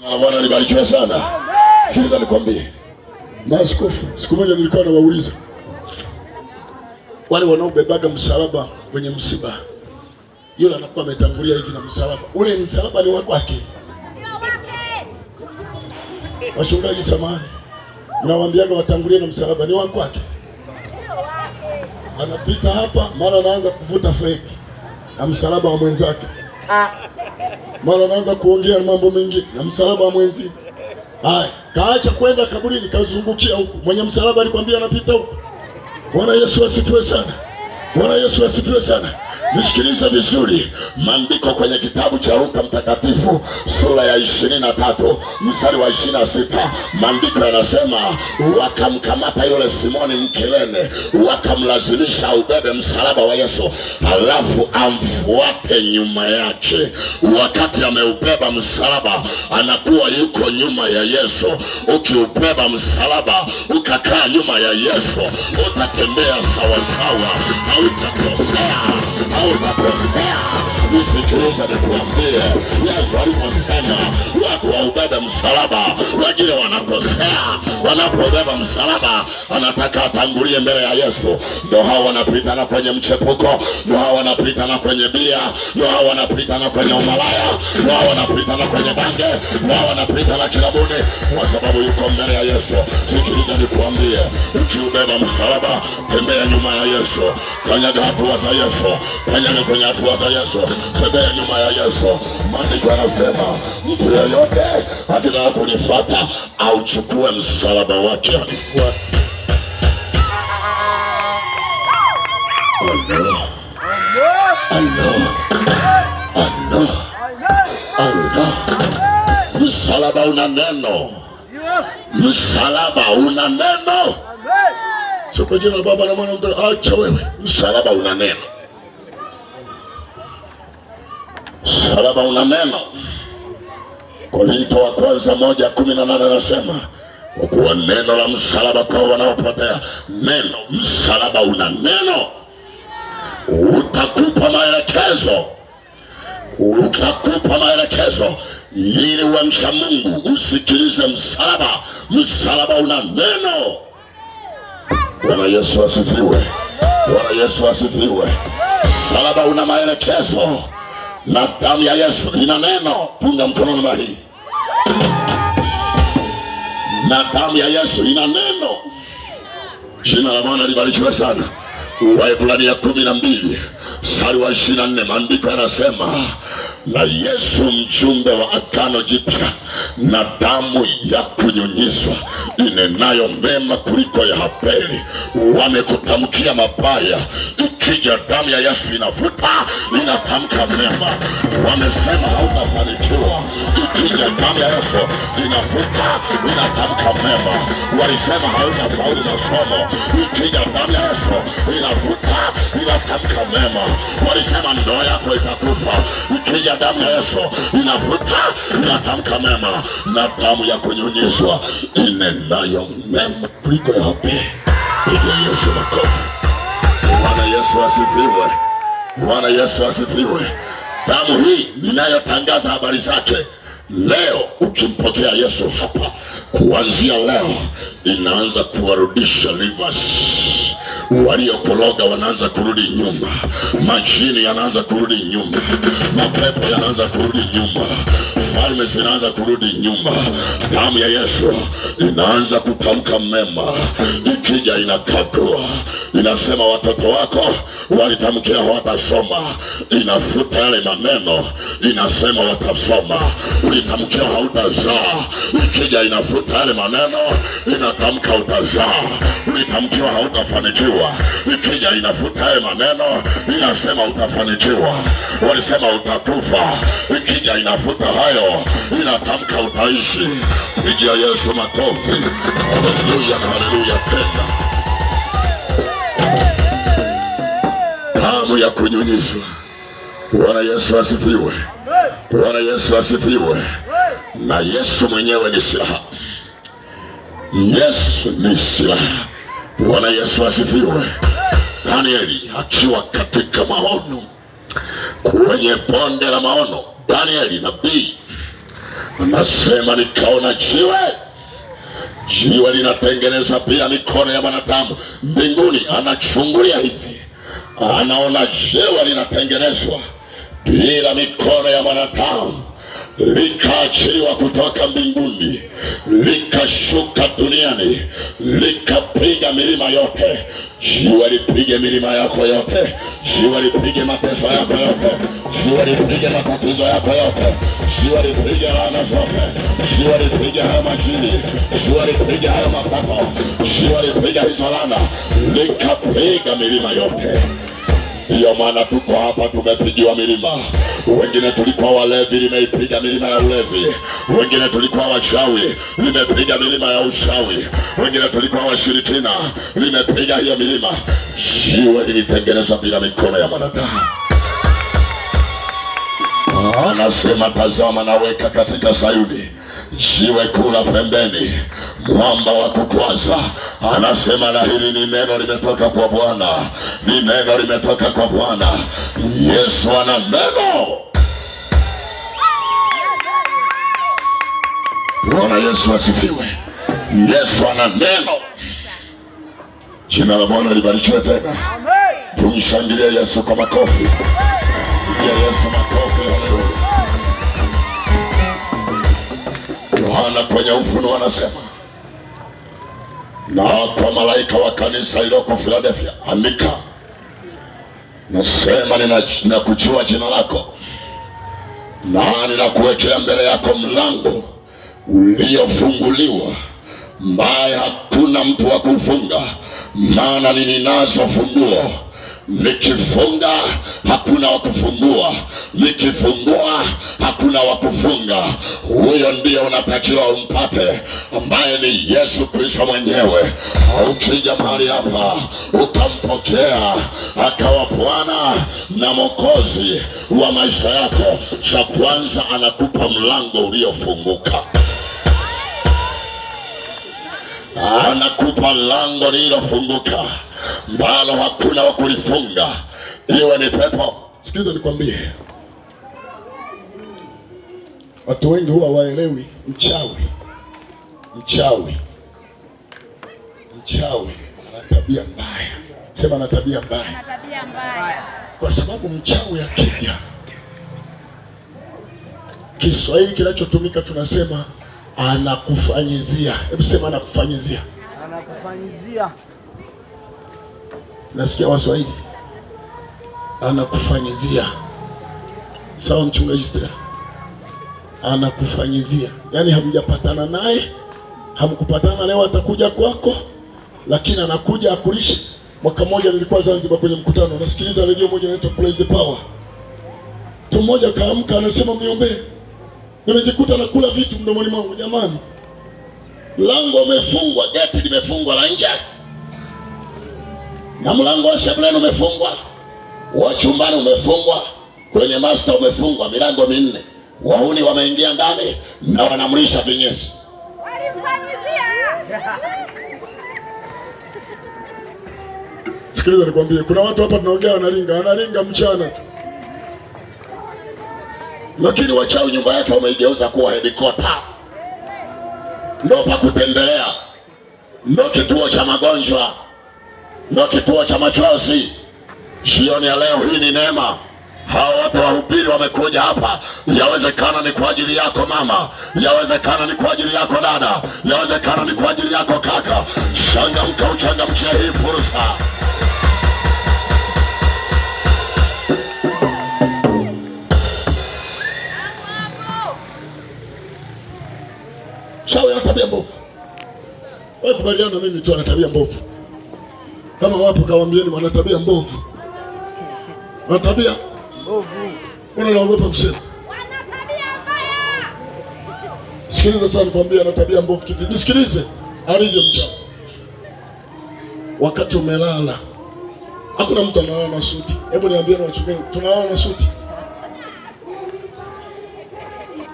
Bwana alibarikiwa sana. Sikiliza nikwambie. Maaskofu, siku moja nilikuwa nawauliza wale wanaobebaga msalaba kwenye msiba. Yule anakuwa ametangulia hivi na msalaba. Ule msalaba ni wa kwake. Wachungaji samahani, nawaambiaga watangulie na msalaba ni wa kwake. Anapita hapa, mara anaanza kuvuta feki na msalaba wa mwenzake. Mara anaanza kuongea mambo mengi na msalaba wa mwenzi. Haya, kaacha kwenda kaburini, kazungukia huko. Mwenye msalaba alikwambia anapita huko. Bwana Yesu asifiwe sana. Bwana Yesu asifiwe sana. Nisikilize vizuri. Maandiko kwenye kitabu cha Luka Mtakatifu sura ya 23 mstari wa 26, maandiko yanasema wakamkamata yule Simoni Mkirene, wakamlazimisha ubebe msalaba wa Yesu, halafu amfuate nyuma yake. Wakati ameubeba msalaba, anakuwa yuko nyuma ya Yesu. Ukiubeba msalaba ukakaa nyuma ya Yesu, utatembea sawa sawa, hautakosea, hautakosea. Nisikilize nikuambie, Yesu aliposema watu waubebe msalaba, wengine wanakosea. Wanapobeba msalaba, anataka atangulie mbele ya Yesu. Ndio hao wanapitana kwenye mchepuko, ndio hao wanapitana kwenye bia, ndio hao wanapitana kwenye umalaya, ndio hao wanapitana kwenye bange, ndio hao wanapitana kilabuni, kwa sababu yuko mbele ya Yesu. Sikiliza nikuambie, ukiubeba msalaba, tembea nyuma ya Yesu, kanyaga hatua za Yesu, kanyaga kwenye hatua za Yesu, tembea nyuma ya Yesu. Maandiko yanasema mtu yeyote akitaka kunifuata auchukue msalaba wake anifuate. Allah. Msalaba una neno. Msalaba una neno. Sio kwa jina la Baba na Mwana na Roho. Acha wewe. Msalaba una neno. Msalaba una neno. Korinto wa kwanza 1:18 anasema kwa kuwa neno la msalaba kwa wanaopotea. Neno, msalaba una neno. Utakupa maelekezo. Utakupa maelekezo ili uwe mcha Mungu. Usikilize msalaba. Msalaba una neno. Bwana Yesu asifiwe. Bwana Yesu asifiwe. Msalaba una maelekezo. Na damu ya Yesu ina neno. Punga mkono namna hii. Na damu ya Yesu ina neno. Jina la Bwana libarikiwe sana. Waebrania 12 mstari wa 24, maandiko yanasema na Yesu mjumbe wa agano jipya na damu ya kunyunyizwa inenayo mema kuliko ya Habeli wamekutamkia mabaya. Ikija damu ya Yesu inafuta, inatamka mema. Wamesema hautafanikiwa. Ikija damu ya Yesu inafuta, inatamka mema. Walisema hautafaulu masomo. Ikija damu ya Yesu inafuta, inatamka mema. Walisema ndoa yako itakufa. Ikija damu ya Yesu inafuta, inatamka mema. Na damu ya kunyunyizwa inenayo mema kuliko ya Habeli. Pigia Yesu makofi. Bwana Yesu asifiwe. Bwana Yesu asifiwe. Damu hii ninayotangaza habari zake leo, ukimpokea Yesu hapa, kuanzia leo inaanza kuwarudisha rivers. Waliokologa wanaanza kurudi nyuma. Majini yanaanza kurudi nyuma. Mapepo yanaanza kurudi nyuma. Falme zinaanza kurudi nyuma. Damu ya Yesu inaanza kutamka mema. Ikija inakagua, inasema watoto wako walitamkia hawatasoma, inafuta yale maneno, inasema watasoma. Ulitamkia hautazaa, ikija inafuta yale maneno, inatamka utazaa. Ulitamkia hautafanikiwa, ikija inafuta yale maneno, inasema utafanikiwa. Walisema utakufa, ikija inafuta hayo, inatamka utaishi. Pigia Yesu makofi. Haleluya, haleluya tena. Damu ya kunyunyizwa. Bwana Yesu asifiwe. Bwana Yesu asifiwe. Na Yesu mwenyewe ni silaha. Yesu ni silaha. Bwana Yesu asifiwe. Danieli akiwa katika maono kwenye bonde la maono, Danieli nabii Anasema nikaona jiwe linatengenezwa bila mikono ya wanadamu. Mbinguni anachungulia hivi, anaona jiwe linatengenezwa bila mikono ya wanadamu, likaachiliwa kutoka mbinguni, likashuka duniani, likapiga milima yote. Jiwe lipige milima yako yote, jiwe lipige mateso yako yote, jiwe lipige matatizo yako yote, jiwe lipige laana zote, jiwe lipige haya majini, jiwe lipige haya mapepo, jiwe lipige hizo laana, likapiga milima yote. Ndiyo maana tuko hapa, tumepigiwa milima. Wengine tulikuwa walevi, limeipiga milima ya ulevi. Wengine tulikuwa wachawi, limepiga milima ya uchawi. Wengine tulikuwa washirikina, limepiga hiyo milima. Jiwe lilitengenezwa bila mikono ya mwanadamu. Anasema tazama, naweka katika Sayuni jiwe kula pembeni, mwamba wa kukwaza. Anasema na hili ni neno limetoka kwa Bwana, ni neno limetoka kwa Bwana. Yesu ana neno. Bwana Yesu asifiwe. Yesu ana neno. Jina la Bwana libarikiwe tena. Tumshangilie Yesu kwa makofi. Yesu makofi. Haleluya. Yohana kwenye Ufunuo anasema, na kwa malaika wa kanisa iliyoko Philadelphia andika, nasema ninakujua jina lako, na ninakuwekea mbele yako mlango uliofunguliwa, ambaye hakuna mtu wa kufunga. Maana ninazo funguo, nikifunga hakuna wa kufungua, nikifungua hakuna wa kufunga. Huyo ndiyo unatakiwa umpate, ambaye ni Yesu Kristo mwenyewe. Ukija mahali hapa ukampokea akawa Bwana na Mwokozi wa maisha yako, cha kwanza anakupa mlango uliofunguka. Anakupa lango lililofunguka, mbalo hakuna wa kulifunga, iwe ni pepo. Sikiliza nikwambie, watu wengi huwa waelewi mchawi ana tabia mbaya. Sema ana tabia mbaya. Kwa sababu mchawi akija, Kiswahili kinachotumika tunasema anakufanyizia. Hebu sema anakufanyizia. Nasikia Waswahili, anakufanyizia. Sawa mchungaji Stella? Anakufanyizia, yaani hamjapatana naye, hamkupatana leo atakuja kwako, lakini anakuja akulishe. Mwaka mmoja nilikuwa Zanzibar kwenye mkutano, nasikiliza redio moja inaitwa Praise the Power. Mtu mmoja kaamka anasema mniombee. Nimejikuta nakula vitu mdomoni mwangu. Jamani, mlango umefungwa, geti limefungwa la nje, na mlango wa sebuleni umefungwa, wa chumbani umefungwa, kwenye master umefungwa, milango minne. Wahuni wameingia ndani na wanamlisha vinyesi. Sikiliza nikwambie, kuna watu hapa tunaongea wanalinga mchana tu, lakini wachawi nyumba yake wameigeuza kuwa headquarter. Ndo pa kutembelea, ndo kituo cha magonjwa, ndo kituo cha machozi. Jioni ya leo hii ni neema. Hao watu wahubiri wamekuja hapa, yawezekana ni kwa ajili yako mama, yawezekana ni kwa ajili yako dada, yawezekana ni kwa ajili yako kaka. Changamka, uchangamkie hii fursa. Chawi ana tabia mbovu. Wewe kubaliana na mimi tu, ana tabia mbovu. Kama wapo kawaambieni wana tabia mbovu. Wana tabia mbovu. Unaogopa kusema? Wana tabia mbaya. Sikiliza sana nikwambia, ana tabia mbovu kipi? Nisikilize. Alivyo mchawi. Wakati umelala, hakuna mtu analala na suti. Hebu niambie na wachungaji, tunalala na suti?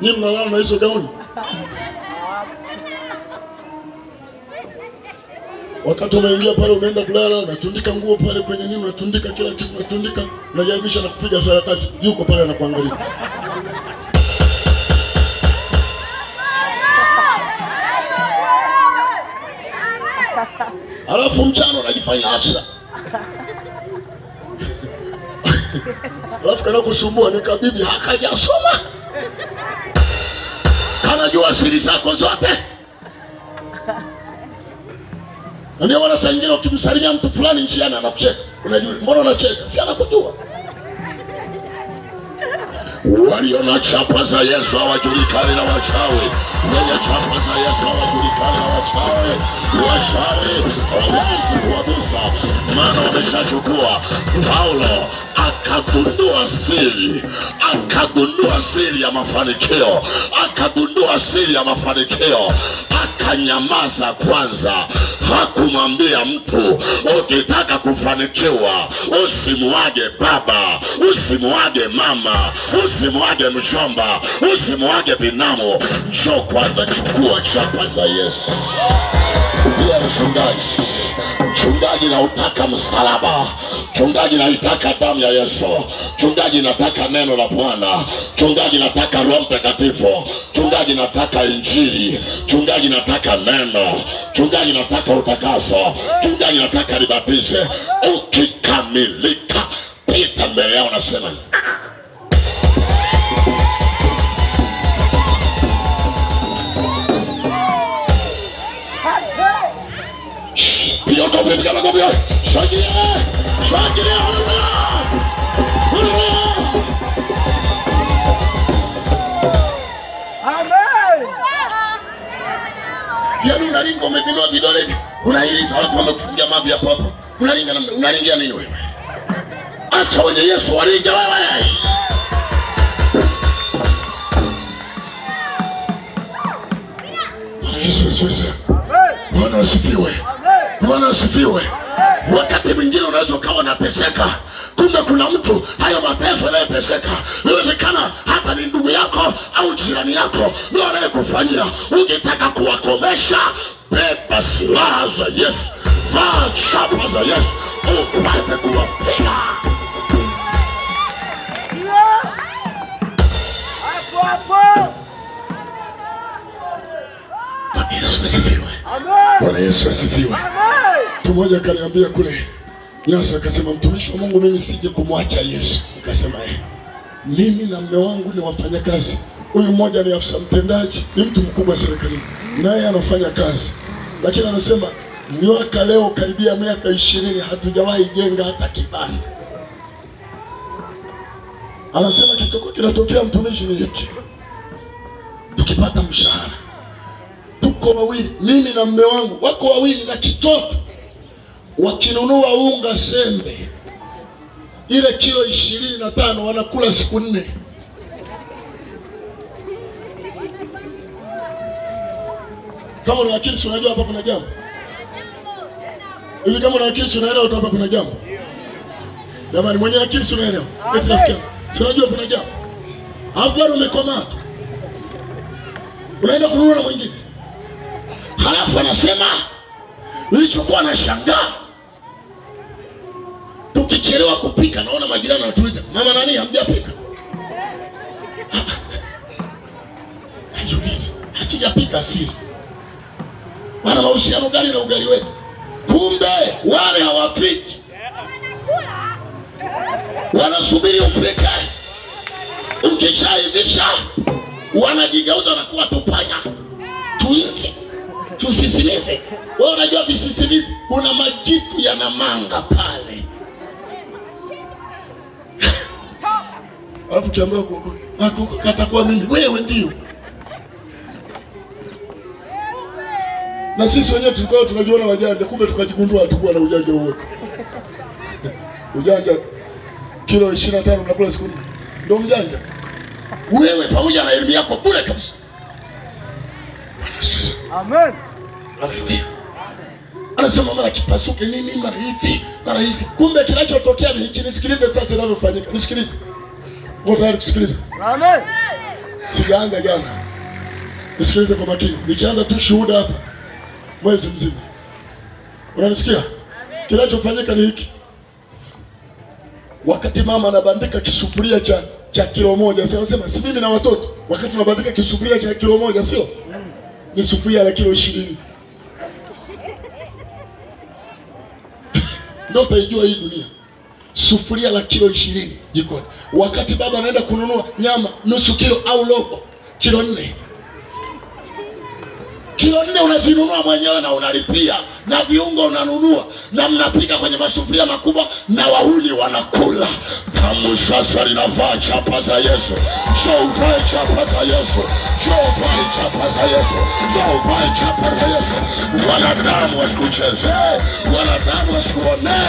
Nyinyi mnalala na hizo gauni? Wakati umeingia pale, umeenda kulala, unatundika nguo pale kwenye nini, unatundika kila kitu, unatundika, unajaribisha na kupiga sarakasi, yuko pale anakuangalia. Alafu mchana unajifanya afisa. Alafu kana kusumbua nika bibi hakajasoma. Kanajua siri zako zote. Ndio wala saa nyingine ukimsalimia mtu fulani njiani anakucheka. Unajua mbona unacheka? Si anakujua. Waliona chapa za Yesu hawajulikani na wachawi. Wenye chapa za Yesu hawajulikani na wachawi. Wachawi hawawezi kuwagusa, maana wameshachukua. Paulo akagundua siri ya mafanikio, akagundua siri ya mafanikio, akanyamaza kwanza. Hakumwambia mtu. Ukitaka kufanikiwa usimuage baba, usimuage mama, usimuage mshomba, usimuage binamu. Njoo kwanza, chukua chapa za Yesu. Pia mchungaji nautaka msalaba, mchungaji naitaka damu ya Yesu, mchungaji nataka neno la Bwana, mchungaji nataka Roho Mtakatifu, mchungaji nataka Injili, mchungaji nataka neno, mchungaji nataka utakaso, mchungaji nataka nibatize. Ukikamilika pita mbele yao nasema Piota vipi kama ngombe. Shangilia. Shangilia. Amen. Yaani unalinga umebinua vidole hivi. Unailiza alafu amekufungia mavi hapo hapo. Unalingia nini wewe? Acha wenye Yesu walinge wewe. Yesu. Bwana asifiwe. Bwana asifiwe. Wakati mwingine unaweza ukawa unateseka, kumbe kuna mtu hayo mateso yanayoteseka inawezekana hata ni ndugu yako au jirani yako ndio anayekufanyia. Ukitaka kuwakomesha, beba silaha za Yesu, vaa chapa za Yesu, upate kuwapiga. Yesu asifiwe. Bwana Yesu asifiwe. Mtu mmoja akaniambia kule Nyasa, akasema mtumishi wa Mungu, mimi sije kumwacha Yesu. Nikasema mimi na mume wangu ni wafanyakazi. Huyu mmoja ni afisa mtendaji, ni mtu mkubwa serikalini, naye anafanya kazi, lakini anasema mwaka leo karibia miaka 20 hatujawahi jenga hata kibanda. Anasema kitoko kinatokea mtumishi ni hiki, tukipata mshahara tuko wawili, mimi na mume wangu, wako wawili na kitoto, wakinunua unga sembe ile kilo 25 wanakula siku 4. Kama una akili si unajua hapa kuna jambo hivi. Kama una akili si unaelewa hapa kuna jambo. Jamani, mwenye akili si unaelewa. Eti rafiki, si unajua kuna jambo. Alafu bado umekomaa tu, unaenda kununua na mwingine. Halafu anasema nilichokuwa na shangaa, tukichelewa kupika naona majirani wanatuliza, mama nani hamjapika? Najiuliza, hatujapika sisi, wana mahusiano gani na ugali wetu? Kumbe wale hawapiki, wanasubiri upike. Ukishaivisha wanajigeuza na kuwa tupanya, tuinzi, tusisimizi. Wewe unajua visisimizi kuna majitu yanamanga pale. Alafu kiambia katakuwa mimi, wewe ndio. Na sisi wenyewe tulikuwa tunajiona wajanja, kumbe tukajigundua hatakuwa na ujanja wote. Ujanja kilo 25 mnakula siku 4. Ndio mjanja. Wewe pamoja na elimu yako bure kabisa. Amen. Haleluya. Anasema mara kipasuke nini, mara hivi. Kumbe kinachotokea ni hiki. Nisikilize sasa ninavyofanyika. Nisikilize. Uko tayari kusikiliza? Amen. Sijaanza jana. Nisikilize kwa makini. Nikianza tu shuhuda hapa mwezi mzima. Unanisikia? Kinachofanyika ni hiki. Wakati mama anabandika kisufuria cha kilo 1, sasa anasema si mimi na watoto, wakati tunabandika kisufuria cha kilo 1 sio? Ni sufuria la kilo 20. Ndio utaijua hii dunia. Sufuria la kilo 20 jikoni, wakati baba anaenda kununua nyama nusu kilo au robo kilo 4. Kilo 4 unazinunua mwenyewe na unalipia, na viungo unanunua, na mnapika kwenye masufuria makubwa, na wahuni wanakula. Damu sasa linavaa chapa za Yesu. Njoo uvae chapa za Yesu. Njoo uvae chapa za Yesu. Njoo uvae chapa za Yesu. Wanadamu wasikucheze, wanadamu wasikuone.